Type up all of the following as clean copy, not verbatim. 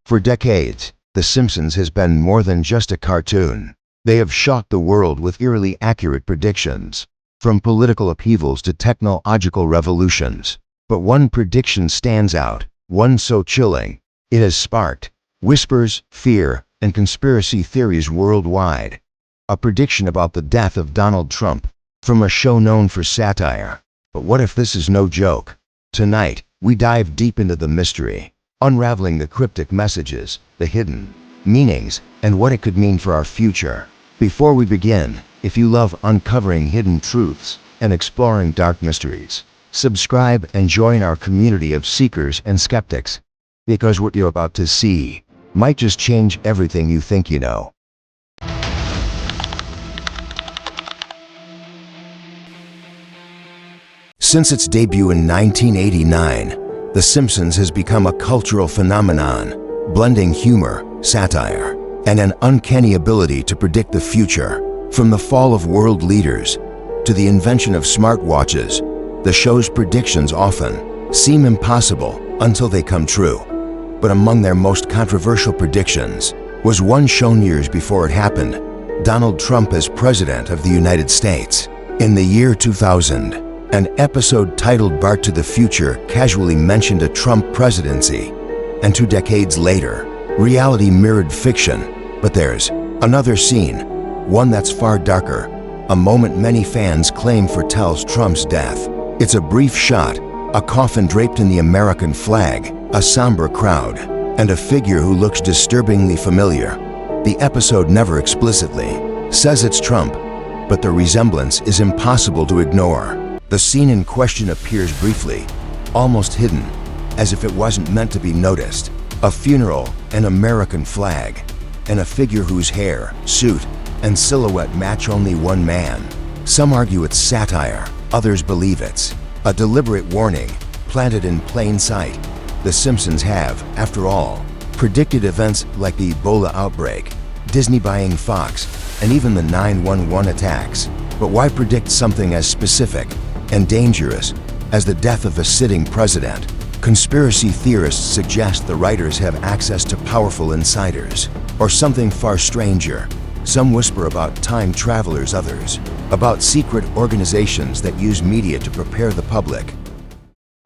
For decades, The Simpsons has been more than just a cartoon. They have shocked the world with eerily accurate predictions, from political upheavals to technological revolutions. But one prediction stands out, one so chilling, it has sparked whispers, fear, and conspiracy theories worldwide. A prediction about the death of Donald Trump, from a show known for satire. But what if this is no joke? Tonight, we dive deep into the mystery, unraveling the cryptic messages, the hidden meanings, and what it could mean for our future. Before we begin, if you love uncovering hidden truths and exploring dark mysteries, subscribe and join our community of seekers and skeptics, because what you're about to see might just change everything you think you know. Since its debut in 1989, The Simpsons has become a cultural phenomenon, blending humor, satire, and an uncanny ability to predict the future. From the fall of world leaders to the invention of smartwatches, the show's predictions often seem impossible until they come true. But among their most controversial predictions was one shown years before it happened: Donald Trump as President of the United States. In the year 2000, an episode titled Bart to the Future casually mentioned a Trump presidency, and 2 decades later, reality mirrored fiction. But there's another scene, one that's far darker, a moment many fans claim foretells Trump's death. It's a brief shot, a coffin draped in the American flag, a somber crowd, and a figure who looks disturbingly familiar. The episode never explicitly says it's Trump, but the resemblance is impossible to ignore. The scene in question appears briefly, almost hidden, as if it wasn't meant to be noticed. A funeral, an American flag, and a figure whose hair, suit, and silhouette match only one man. Some argue it's satire, others believe it's a deliberate warning, planted in plain sight. The Simpsons have, after all, predicted events like the Ebola outbreak, Disney buying Fox, and even the 9/11 attacks. But why predict something as specific and dangerous as the death of a sitting president? Conspiracy theorists suggest the writers have access to powerful insiders, or something far stranger. Some whisper about time travelers, others about secret organizations that use media to prepare the public.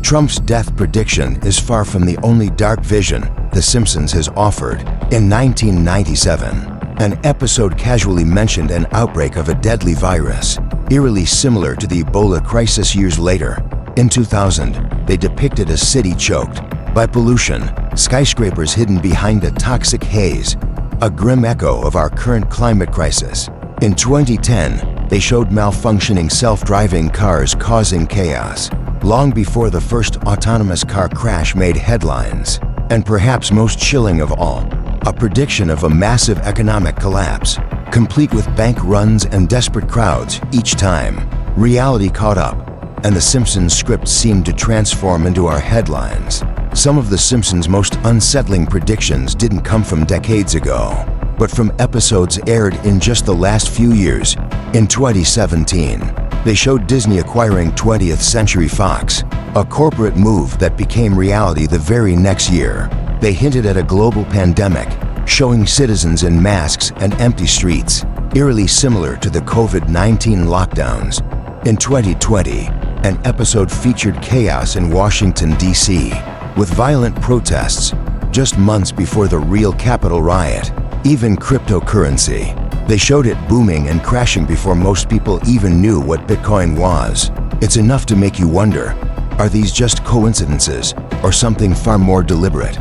Trump's death prediction is far from the only dark vision The Simpsons has offered. In 1997, an episode casually mentioned an outbreak of a deadly virus, eerily similar to the Ebola crisis years later. In 2000, they depicted a city choked by pollution, skyscrapers hidden behind a toxic haze, a grim echo of our current climate crisis. In 2010, they showed malfunctioning self-driving cars causing chaos, long before the first autonomous car crash made headlines. And perhaps most chilling of all, a prediction of a massive economic collapse, complete with bank runs and desperate crowds each time. Reality caught up, and The Simpsons script seemed to transform into our headlines. Some of The Simpsons' most unsettling predictions didn't come from decades ago, but from episodes aired in just the last few years. In 2017, they showed Disney acquiring 20th Century Fox, a corporate move that became reality the very next year. They hinted at a global pandemic, showing citizens in masks and empty streets, eerily similar to the COVID-19 lockdowns. In 2020, an episode featured chaos in Washington, D.C., with violent protests just months before the real Capitol riot. Even cryptocurrency, they showed it booming and crashing before most people even knew what Bitcoin was. It's enough to make you wonder, are these just coincidences or something far more deliberate?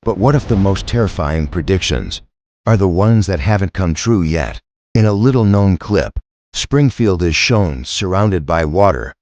But what if the most terrifying predictions are the ones that haven't come true yet? In a little-known clip, Springfield is shown surrounded by water,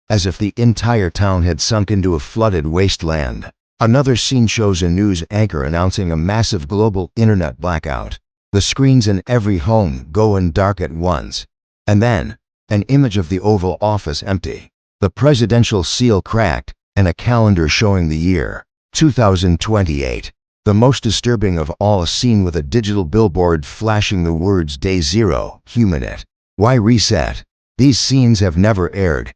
as if the entire town had sunk into a flooded wasteland. Another scene shows a news anchor announcing a massive global internet blackout. The screens in every home go dark at once. And then, an image of the Oval Office empty, the presidential seal cracked, and a calendar showing the year 2028. The most disturbing of all, a scene with a digital billboard flashing the words Day Zero, Human It. Why reset? These scenes have never aired,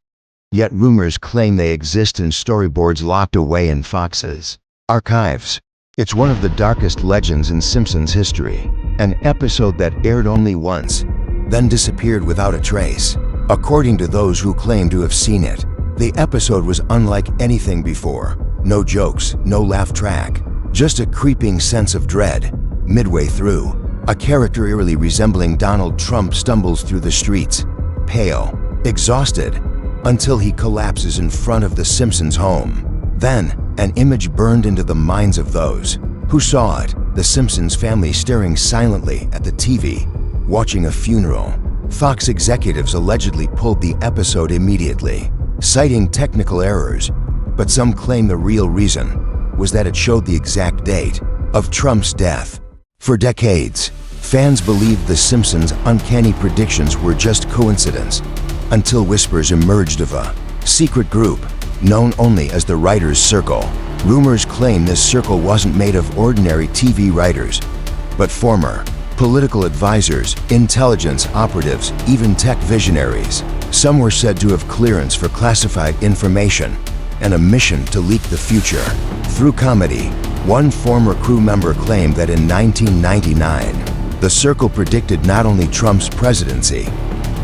yet rumors claim they exist in storyboards locked away in Fox's archives. It's one of the darkest legends in Simpsons history, an episode that aired only once, then disappeared without a trace. According to those who claim to have seen it, the episode was unlike anything before. No jokes, no laugh track, just a creeping sense of dread. Midway through, a character eerily resembling Donald Trump stumbles through the streets, pale, exhausted, until he collapses in front of the Simpsons' home. Then, an image burned into the minds of those who saw it, the Simpsons family staring silently at the TV, watching a funeral. Fox executives allegedly pulled the episode immediately, citing technical errors, but some claim the real reason was that it showed the exact date of Trump's death. For decades, fans believed The Simpsons' uncanny predictions were just coincidence, until whispers emerged of a secret group known only as the Writers' Circle. Rumors claim this circle wasn't made of ordinary TV writers, but former political advisors, intelligence operatives, even tech visionaries. Some were said to have clearance for classified information and a mission to leak the future. Through comedy, one former crew member claimed that in 1999, the circle predicted not only Trump's presidency,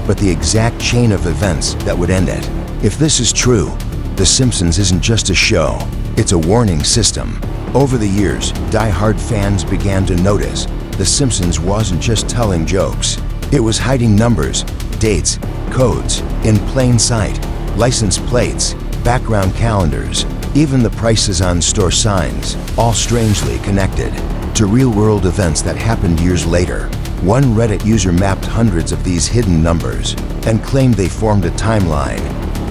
but the exact chain of events that would end it. If this is true, The Simpsons isn't just a show, it's a warning system. Over the years, die-hard fans began to notice The Simpsons wasn't just telling jokes. It was hiding numbers, dates, codes, in plain sight, license plates, background calendars, even the prices on store signs, all strangely connected to real-world events that happened years later. One Reddit user mapped hundreds of these hidden numbers and claimed they formed a timeline,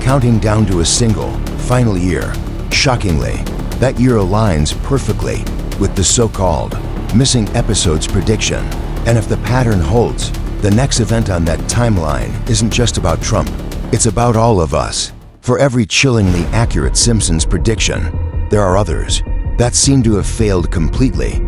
counting down to a single, final year. Shockingly, that year aligns perfectly with the so-called missing episodes prediction. And if the pattern holds, the next event on that timeline isn't just about Trump, it's about all of us. For every chillingly accurate Simpsons prediction, there are others that seem to have failed completely.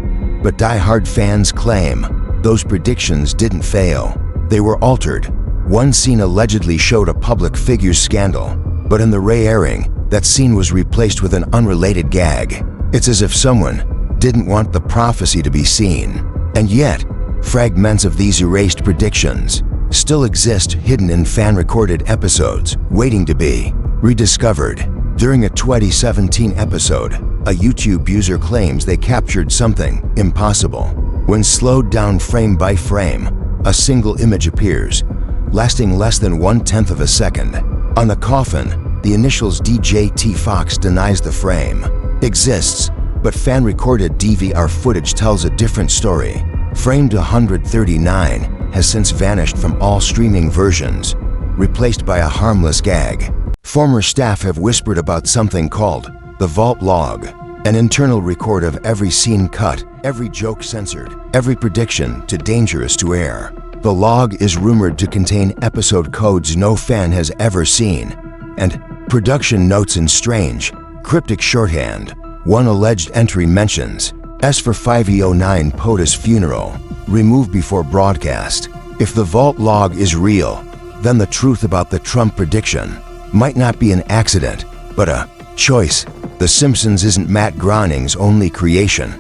But die-hard fans claim those predictions didn't fail. They were altered. One scene allegedly showed a public figure's scandal, but in the re-airing, that scene was replaced with an unrelated gag. It's as if someone didn't want the prophecy to be seen. And yet, fragments of these erased predictions still exist hidden in fan-recorded episodes, waiting to be rediscovered. During a 2017 episode, a YouTube user claims they captured something impossible. When slowed down frame by frame, a single image appears, lasting less than 1/10 of a second. On the coffin, the initials DJT. Fox denies the frame exists, but fan-recorded DVR footage tells a different story. Frame 139 has since vanished from all streaming versions, replaced by a harmless gag. Former staff have whispered about something called the Vault Log, an internal record of every scene cut, every joke censored, every prediction too dangerous to air. The log is rumored to contain episode codes no fan has ever seen, and production notes in strange, cryptic shorthand. One alleged entry mentions, S for 5E09 POTUS funeral, removed before broadcast. If the Vault Log is real, then the truth about the Trump prediction might not be an accident, but a choice. The Simpsons isn't Matt Groening's only creation,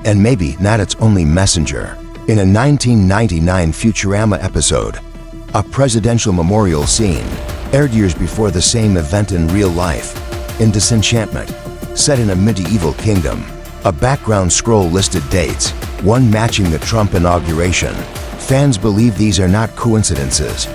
and maybe not its only messenger. In a 1999 Futurama episode, a presidential memorial scene aired years before the same event in real life. In Disenchantment, set in a medieval kingdom, a background scroll listed dates, one matching the Trump inauguration. Fans believe these are not coincidences,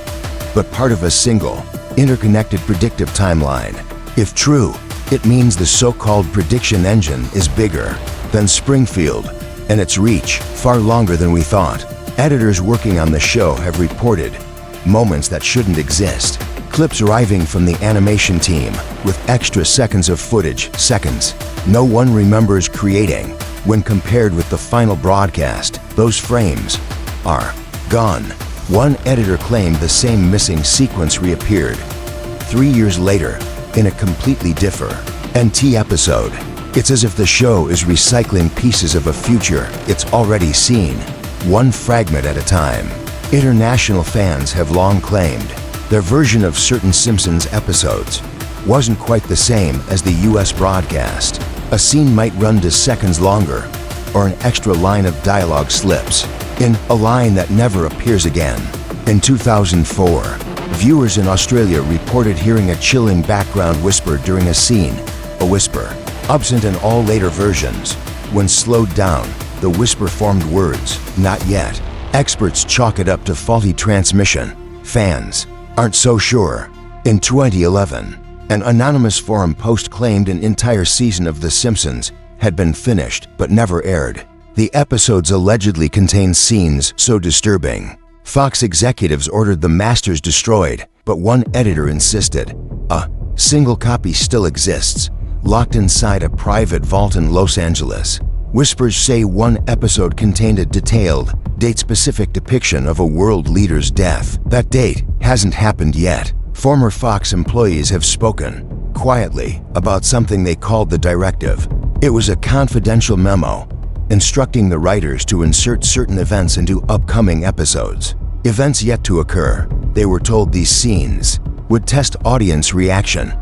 but part of a single, interconnected predictive timeline. If true, it means the so-called prediction engine is bigger than Springfield, and its reach far longer than we thought. Editors working on the show have reported moments that shouldn't exist. Clips arriving from the animation team with extra seconds of footage, seconds no one remembers creating. When compared with the final broadcast, those frames are gone. One editor claimed the same missing sequence reappeared 3 years later in a completely different episode. It's as if the show is recycling pieces of a future it's already seen, one fragment at a time. International fans have long claimed their version of certain Simpsons episodes wasn't quite the same as the US broadcast. A scene might run to seconds longer, or an extra line of dialogue slips in, a line that never appears again. In 2004, viewers in Australia reported hearing a chilling background whisper during a scene, a whisper absent in all later versions. When slowed down, the whisper formed words, "Not yet." Experts chalk it up to faulty transmission. Fans aren't so sure. In 2011, an anonymous forum post claimed an entire season of The Simpsons had been finished but never aired. The episodes allegedly contained scenes so disturbing, Fox executives ordered the masters destroyed, but one editor insisted a single copy still exists, locked inside a private vault in Los Angeles. Whispers say one episode contained a detailed, date-specific depiction of a world leader's death. That date hasn't happened yet. Former Fox employees have spoken, quietly, about something they called the directive. It was a confidential memo, instructing the writers to insert certain events into upcoming episodes. Events yet to occur. They were told these scenes would test audience reaction,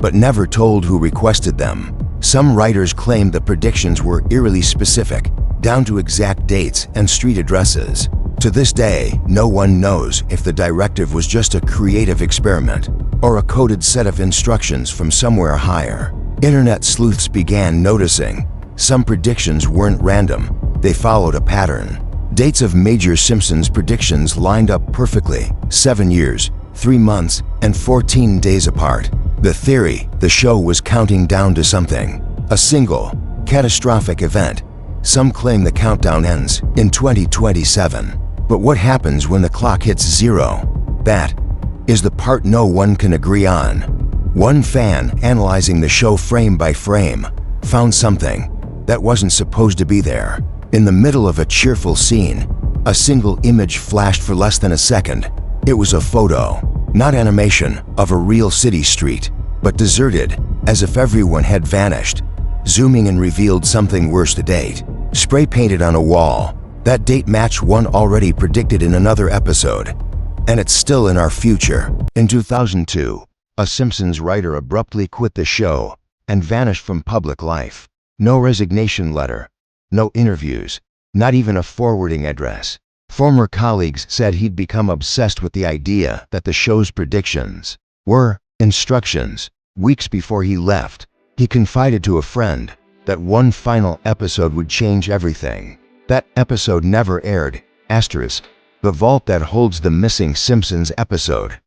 but never told who requested them. Some writers claimed the predictions were eerily specific, down to exact dates and street addresses. To this day, no one knows if the directive was just a creative experiment or a coded set of instructions from somewhere higher. Internet sleuths began noticing some predictions weren't random, they followed a pattern. Dates of major Simpsons predictions lined up perfectly, 7 years, 3 months, and 14 days apart. The theory, the show was counting down to something, a single, catastrophic event. Some claim the countdown ends in 2027. But what happens when the clock hits zero? That is the part no one can agree on. One fan, analyzing the show frame by frame, found something that wasn't supposed to be there. In the middle of a cheerful scene, a single image flashed for less than a second. It was a photo, not animation, of a real city street, but deserted, as if everyone had vanished. Zooming in revealed something worse: the date, spray painted on a wall. That date matched one already predicted in another episode, and it's still in our future. In 2002, a Simpsons writer abruptly quit the show and vanished from public life. No resignation letter, no interviews, not even a forwarding address. Former colleagues said he'd become obsessed with the idea that the show's predictions were instructions. Weeks before he left, he confided to a friend that one final episode would change everything. That episode never aired. Asterisk. The vault that holds the missing Simpsons episode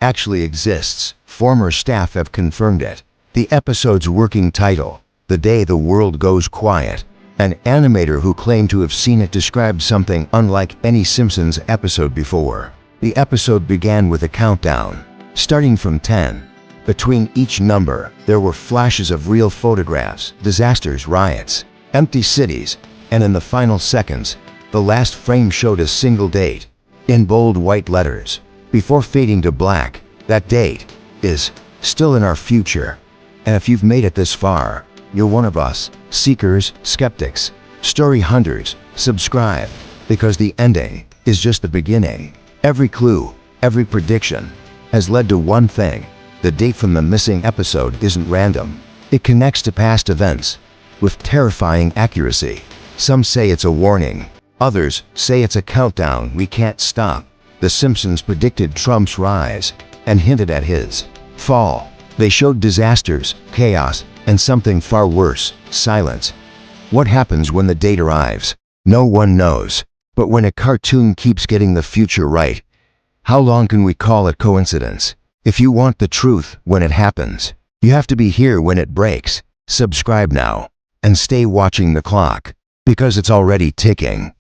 actually exists. Former staff have confirmed it. The episode's working title, "The Day the World Goes Quiet." An animator who claimed to have seen it described something unlike any Simpsons episode before. The episode began with a countdown, starting from 10. Between each number, there were flashes of real photographs, disasters, riots, empty cities, and in the final seconds, the last frame showed a single date, in bold white letters. Before fading to black, that date is still in our future. And if you've made it this far, you're one of us. Seekers, skeptics, story hunters, subscribe, because the ending is just the beginning. Every clue, every prediction, has led to one thing: the date from the missing episode isn't random. It connects to past events with terrifying accuracy. Some say it's a warning. Others say it's a countdown we can't stop. The Simpsons predicted Trump's rise and hinted at his fall. They showed disasters, chaos, and something far worse: silence. What happens when the date arrives? No one knows. But when a cartoon keeps getting the future right, how long can we call it coincidence? If you want the truth when it happens, you have to be here when it breaks. Subscribe now and stay watching the clock, because it's already ticking.